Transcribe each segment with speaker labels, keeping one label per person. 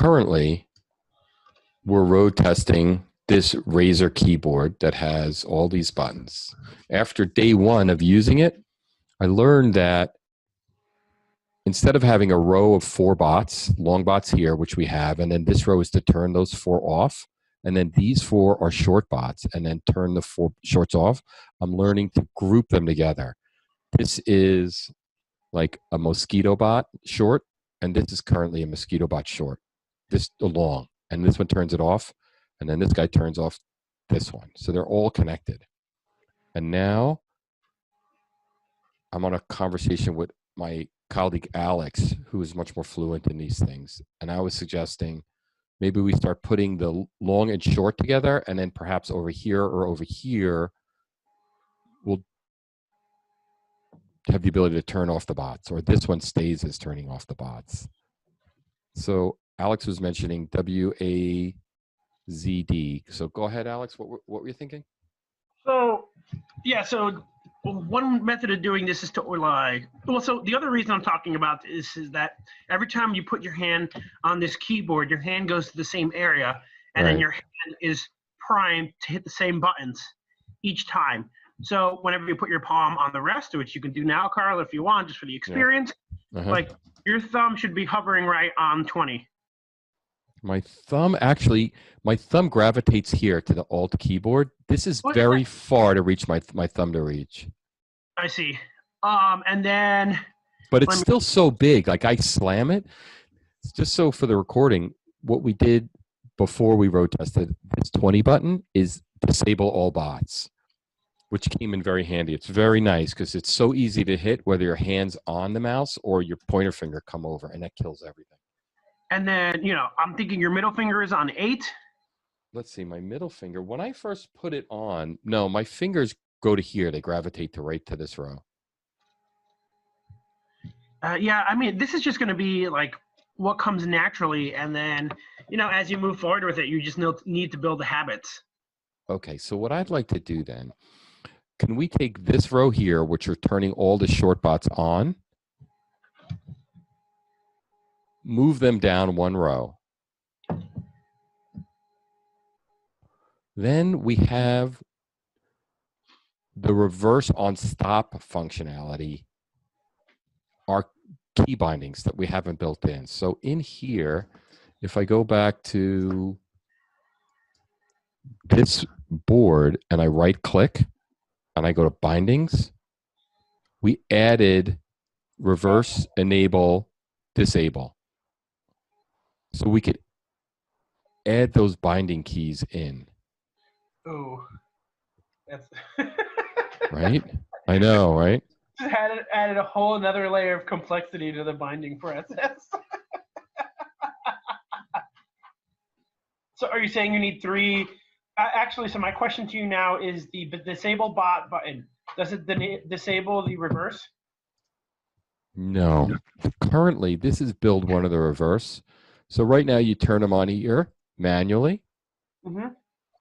Speaker 1: currently, we're road testing this Razer keyboard that has all these buttons. After day one of using it, I learned that instead of having a row of 4 bots, long bots here, which we have, and then this row is to turn those 4 off, and then these 4 are short bots, and then turn the 4 shorts off, I'm learning to group them together. This is like a mosquito bot short, and this is currently a mosquito bot short. This long, and this one turns it off, and then this guy turns off this one. So they're all connected. And now I'm on a conversation with my colleague Alex, who is much more fluent in these things. And I was suggesting maybe we start putting the long and short together, and then perhaps over here or over here, we'll have the ability to turn off the bots, or this one stays as turning off the bots. So Alex was mentioning WAZD. So go ahead, Alex. What were you thinking?
Speaker 2: So, yeah, so one method of doing this is to so the other reason I'm talking about this is that every time you put your hand on this keyboard, your hand goes to the same area, and then your hand is primed to hit the same buttons each time. So whenever you put your palm on the rest, which you can do now, Carl, if you want, just for the experience, like your thumb should be hovering right on 20.
Speaker 1: My thumb gravitates here to the Alt keyboard. This is very far to reach my thumb to reach.
Speaker 2: I see. And then...
Speaker 1: But it's still so big. Like I slam it. It's just so for the recording, what we did before we road tested this 20 button is disable all bots, which came in very handy. It's very nice because it's so easy to hit whether your hand's on the mouse or your pointer finger come over, and that kills everything.
Speaker 2: And then, I'm thinking your middle finger is on 8.
Speaker 1: Let's see, my middle finger. When I first put it on, no, my fingers go to here. They gravitate to right to this row.
Speaker 2: Yeah, I mean, this is just going to be like what comes naturally. And then, as you move forward with it, you just need to build the habits.
Speaker 1: Okay, so what I'd like to do then, can we take this row here, which are turning all the short bots on, move them down 1 row. Then we have the reverse on stop functionality, our key bindings that we haven't built in. So in here, if I go back to this board and I right click and I go to bindings, we added reverse, enable, disable. So we could add those binding keys in.
Speaker 2: Oh, that's
Speaker 1: right? I know, right?
Speaker 2: Added a whole another layer of complexity to the binding process. So are you saying you need 3? Actually, so my question to you now is the disable bot button. Does it disable the reverse?
Speaker 1: No. Currently, this is build 1 of the reverse. So right now you turn them on here manually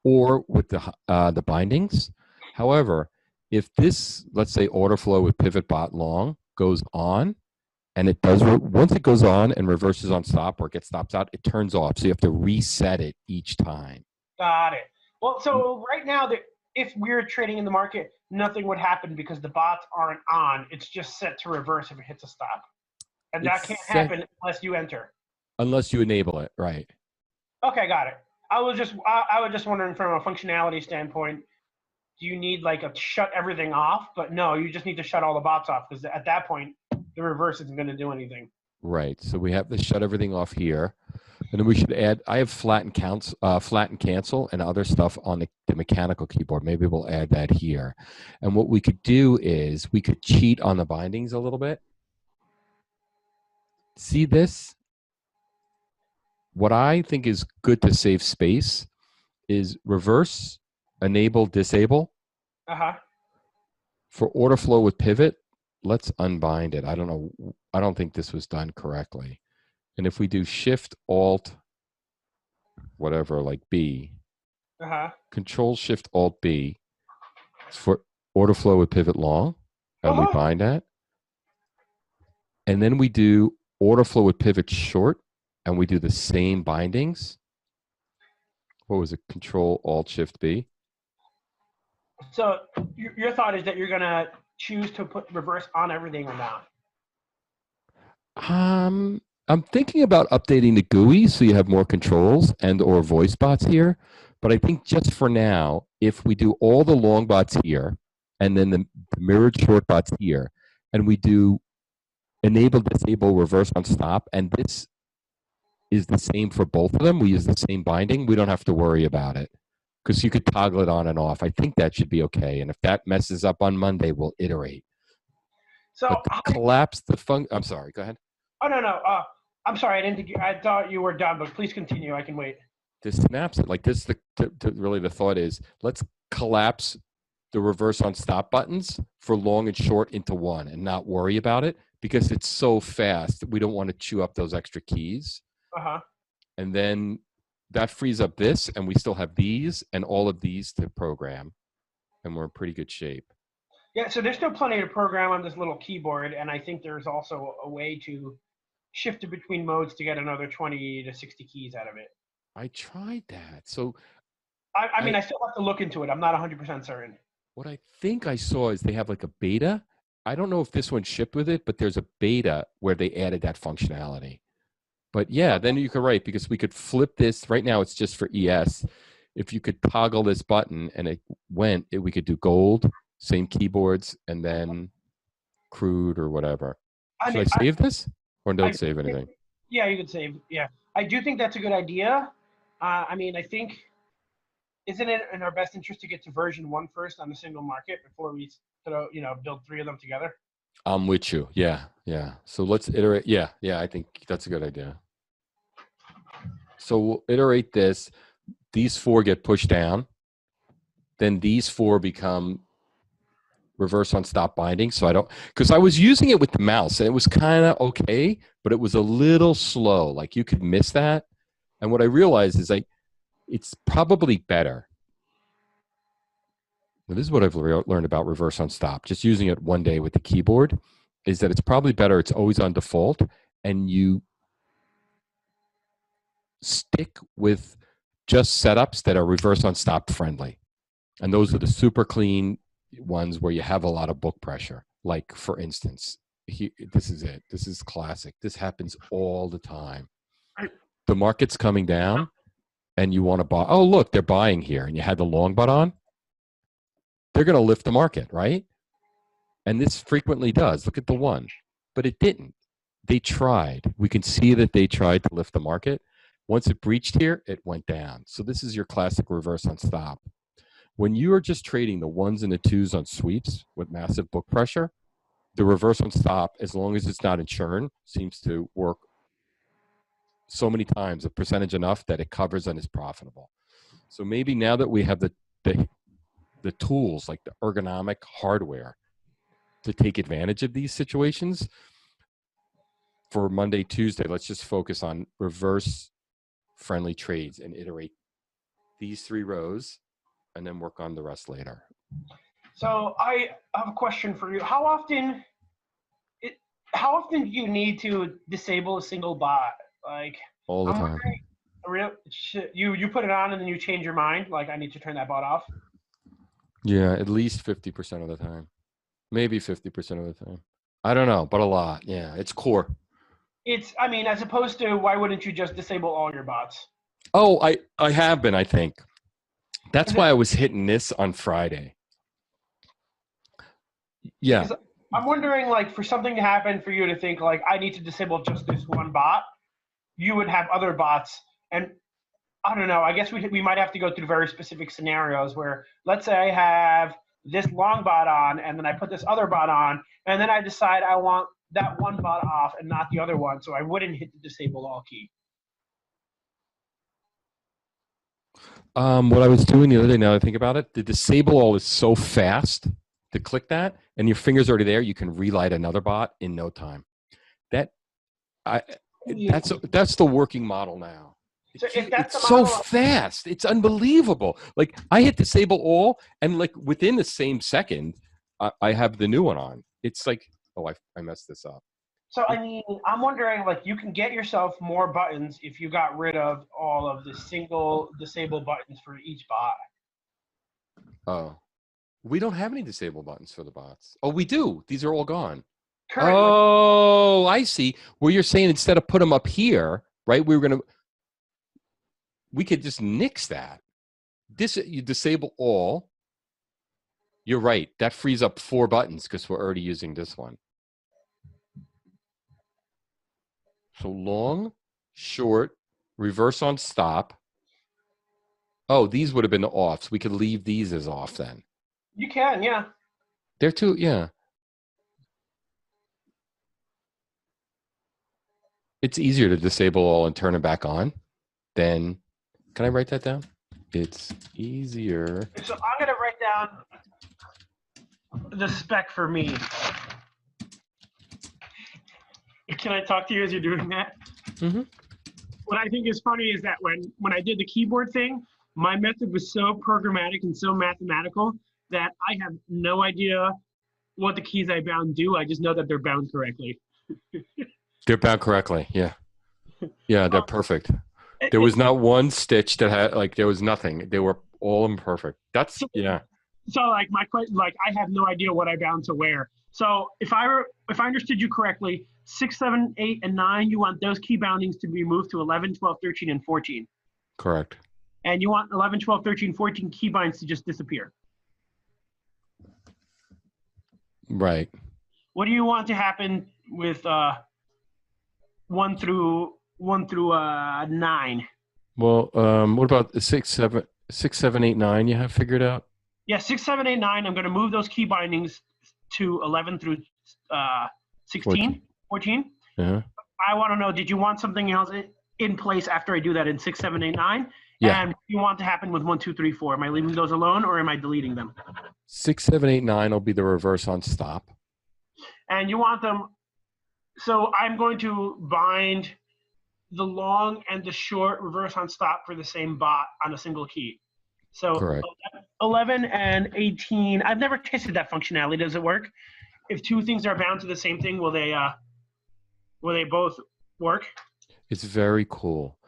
Speaker 1: or with the bindings. However, if this, let's say order flow with pivot bot long goes on, and it does, once it goes on and reverses on stop or it gets stops out, it turns off. So you have to reset it each time.
Speaker 2: Got it. Well, so right now, if we're trading in the market, nothing would happen because the bots aren't on. It's just set to reverse if it hits a stop. And that can't happen unless you enter.
Speaker 1: Unless you enable it, right.
Speaker 2: Okay, got it. I was just wondering from a functionality standpoint, do you need like a shut everything off? But no, you just need to shut all the bots off because at that point, the reverse isn't going to do anything.
Speaker 1: Right. So we have to shut everything off here. And then we should add, I have flatten cancel and other stuff on the mechanical keyboard. Maybe we'll add that here. And what we could do is we could cheat on the bindings a little bit. See this? What I think is good to save space is reverse, enable, disable. For order flow with pivot, let's unbind it. I don't know. I don't think this was done correctly. And if we do Shift Alt, whatever, like B, Control Shift Alt B for order flow with pivot long, and we bind that. And then we do order flow with pivot short, and we do the same bindings. What was it? Control Alt Shift B.
Speaker 2: So your thought is that you're gonna choose to put reverse on everything or not?
Speaker 1: I'm thinking about updating the GUI so you have more controls and or voice bots here. But I think just for now, if we do all the long bots here and then the mirrored short bots here, and we do enable, disable, reverse on stop, and this is the same for both of them, we use the same binding, we don't have to worry about it because you could toggle it on and off. I think that should be okay. And if that messes up on Monday, we'll iterate.
Speaker 2: So
Speaker 1: But to collapse the I'm sorry, go ahead.
Speaker 2: Oh no. I'm sorry. I didn't think I thought you were done, but please continue. I can wait.
Speaker 1: To synapse it like this, really the thought is let's collapse the reverse on stop buttons for long and short into one and not worry about it because it's so fast. We don't want to chew up those extra keys. And then that frees up this, and we still have these and all of these to program, and we're in pretty good shape.
Speaker 2: Yeah, so there's still plenty to program on this little keyboard, and I think there's also a way to shift it between modes to get another 20 to 60 keys out of it.
Speaker 1: I tried that. So
Speaker 2: I mean, I still have to look into it. I'm not 100% certain.
Speaker 1: What I think I saw is they have like a beta. I don't know if this one shipped with it, but there's a beta where they added that functionality. But yeah, then you could write, because we could flip this. Right now it's just for ES. If you could toggle this button and it went, we could do gold, same keyboards, and then crude or whatever. Should I save this or don't save anything?
Speaker 2: Yeah, you could save. Yeah, I do think that's a good idea. I mean, I think, isn't it in our best interest to get to version 1 first on the single market before we build 3 of them together?
Speaker 1: I'm with you. Yeah. So let's iterate. Yeah, I think that's a good idea. So we'll iterate this. These 4 get pushed down. Then these 4 become reverse on stop binding. So because I was using it with the mouse and it was kind of okay, but it was a little slow. Like you could miss that. And what I realized is it's probably better. Now, this is what I've learned about reverse on stop, just using it one day with the keyboard, is that it's probably better. It's always on default, and you stick with just setups that are reverse on stop friendly. And those are the super clean ones where you have a lot of book pressure. Like, for instance, this is it. This is classic. This happens all the time. The market's coming down, and you want to buy. Oh, look, they're buying here, and you had the long bot on. They're going to lift the market, right? And this frequently does. Look at the one. But it didn't. They tried. We can see that they tried to lift the market. Once it breached here, it went down. So this is your classic reverse on stop. When you are just trading the 1s and the 2s on sweeps with massive book pressure, the reverse on stop, as long as it's not in churn, seems to work so many times, a percentage enough that it covers and is profitable. So maybe now that we have the tools, like the ergonomic hardware, to take advantage of these situations, for Monday, Tuesday, let's just focus on reverse friendly trades and iterate these 3 rows and then work on the rest later.
Speaker 2: So I have a question for you. How often do you need to disable a single bot? Like,
Speaker 1: all the time.
Speaker 2: You put it on and then you change your mind, like, I need to turn that bot off?
Speaker 1: Yeah, at least 50% of the time. Maybe 50% of the time. I don't know, but a lot. Yeah, it's core.
Speaker 2: I mean, as opposed to, why wouldn't you just disable all your bots?
Speaker 1: Oh, I have been, I think. That's why I was hitting this on Friday. Yeah.
Speaker 2: I'm wondering, like, for something to happen for you to think, like, I need to disable just this one bot, you would have other bots. And I don't know, I guess we might have to go through very specific scenarios where, let's say I have this long bot on, and then I put this other bot on, and then I decide I want that one bot off and not the other one, so I wouldn't hit the disable all key.
Speaker 1: What I was doing the other day, now that I think about it, the disable all is so fast to click that, and your finger's already there. You can relight another bot in no time. That's the working model now. It's so fast. It's unbelievable. Like, I hit disable all, and like within the same second, I have the new one on. It's like, oh, I messed this up.
Speaker 2: So I mean, I'm wondering, like, you can get yourself more buttons if you got rid of all of the single disable buttons for each bot.
Speaker 1: Oh, we don't have any disable buttons for the bots. Oh, we do. These are all gone.
Speaker 2: Currently,
Speaker 1: Oh, I see. Well, you're saying instead of put them up here, right? We could just nix that. You disable all. You're right. That frees up 4 buttons because we're already using this one. So long, short, reverse on stop. Oh, these would have been the offs. We could leave these as off then.
Speaker 2: you can, yeah.
Speaker 1: They're too, yeah. It's easier to disable all and turn it back on than, can I write that down? It's easier.
Speaker 2: So I'm gonna write down the spec for me. Can I talk to you as you're doing that?
Speaker 1: Mm-hmm.
Speaker 2: What I think is funny is that when I did the keyboard thing, my method was so programmatic and so mathematical that I have no idea what the keys I bound do. I just know that they're bound correctly.
Speaker 1: They're bound correctly. Yeah. Yeah, they're perfect. There was not one stitch that had, like, there was nothing. They were all imperfect. That's, yeah.
Speaker 2: So like my question, like I have no idea what I bound to where. So if I understood you correctly, 6, 7, 8, and 9, you want those key boundings to be moved to 11, 12, 13, and 14.
Speaker 1: Correct.
Speaker 2: And you want 11, 12, 13, 14 key binds to just disappear.
Speaker 1: Right.
Speaker 2: What do you want to happen with 1 through 9?
Speaker 1: Well, what about the 6, 7, 8, 9 you have figured out?
Speaker 2: Yeah, 6, 7, 8, 9. I'm going to move those key bindings to 11 through 16, 14.
Speaker 1: Yeah.
Speaker 2: I want to know, did you want something else in place after I do that in 6, 7, 8, 9?
Speaker 1: Yeah.
Speaker 2: And what do you want to happen with 1, 2, 3, 4? Am I leaving those alone or am I deleting them?
Speaker 1: 6, 7, 8, 9 will be the reverse on stop.
Speaker 2: And you want them, so I'm going to bind the long and the short reverse on stop for the same bot on a single key. So
Speaker 1: Correct.
Speaker 2: 11 and 18, I've never tested that functionality. Does it work? If two things are bound to the same thing, will they both work?
Speaker 1: It's very cool.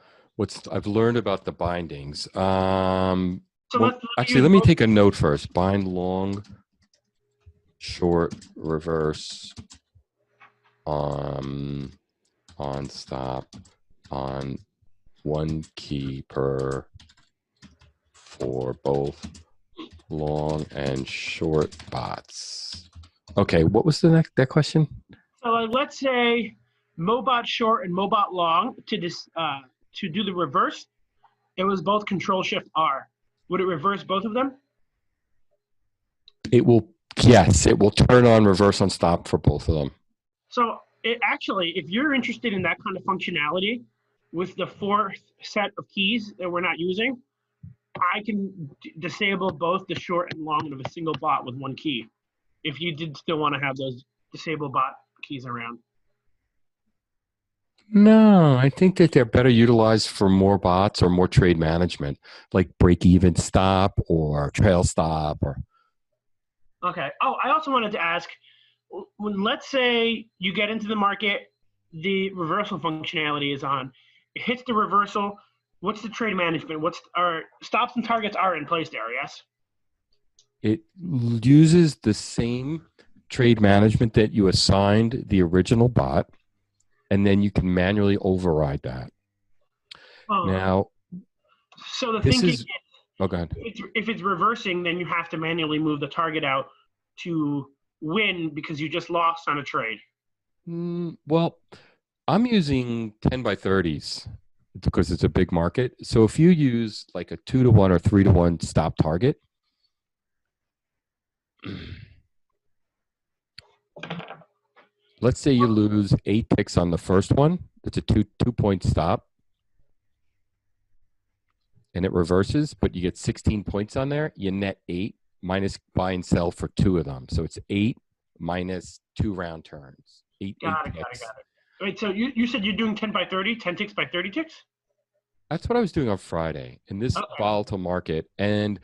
Speaker 1: I've learned about the bindings. Actually, let me take a note first. Bind long, short, reverse, on stop, on one key per for both long and short bots. Okay, what was that question?
Speaker 2: So let's say Mobot short and Mobot long to do the reverse. It was both Control Shift R. Would it reverse both of them?
Speaker 1: It will. Yes, it will turn on reverse on stop for both of them.
Speaker 2: So actually, if you're interested in that kind of functionality with the 4th set of keys that we're not using, I can disable both the short and long of a single bot with 1 key. If you did still want to have those disable bot keys around.
Speaker 1: No, I think that they're better utilized for more bots or more trade management, like break-even stop or trail stop.
Speaker 2: Okay. Oh, I also wanted to ask, when let's say you get into the market, the reversal functionality is on. It hits the reversal. What's the trade management? Our stops and targets are in place there, yes?
Speaker 1: It uses the same trade management that you assigned the original bot, and then you can manually override that. Now,
Speaker 2: so the thinking is,
Speaker 1: oh, go ahead.
Speaker 2: If it's reversing, then you have to manually move the target out to win because you just lost on a trade.
Speaker 1: Well, I'm using 10 by 30s because it's a big market. So if you use like a 2-to-1 or 3-to-1 stop target, let's say you lose 8 ticks on the first one. It's a two-point stop. And it reverses, but you get 16 points on there. You net 8 minus buy and sell for 2 of them. So it's 8 minus 2 round turns. Got it.
Speaker 2: Wait, so you said you're doing 10 by 30, 10 ticks by 30 ticks?
Speaker 1: That's what I was doing on Friday in this volatile market. And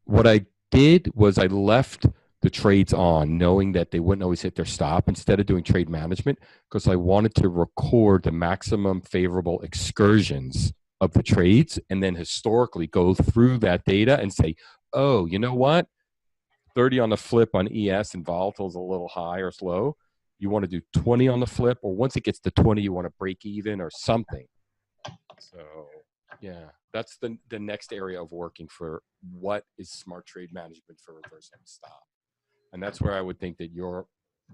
Speaker 1: what I did was I left the trades on, knowing that they wouldn't always hit their stop, instead of doing trade management, because I wanted to record the maximum favorable excursions of the trades and then historically go through that data and say, oh, you know what? 30 on the flip on ES and volatile is a little high or slow. You want to do 20 on the flip, or once it gets to 20, you want to break even or something. So yeah, that's the next area of working for what is smart trade management for reverse on stop. And that's where I would think that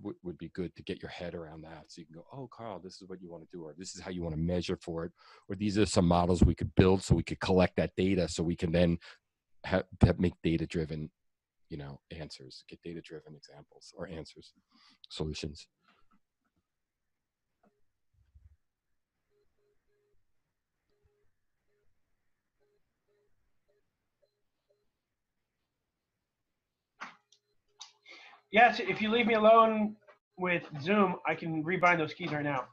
Speaker 1: would be good to get your head around that. So you can go, oh, Carl, this is what you want to do, or this is how you want to measure for it, or these are some models we could build so we could collect that data so we can then make data-driven, answers, get data-driven examples or answers, solutions.
Speaker 2: Yes, if you leave me alone with Zoom, I can rebind those keys right now.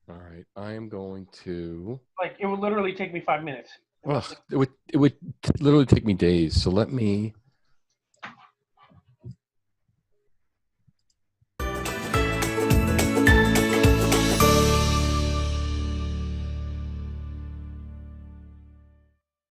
Speaker 1: All right, I am going to.
Speaker 2: Like, it would literally take me 5 minutes.
Speaker 1: Well, it would literally take me days. So let me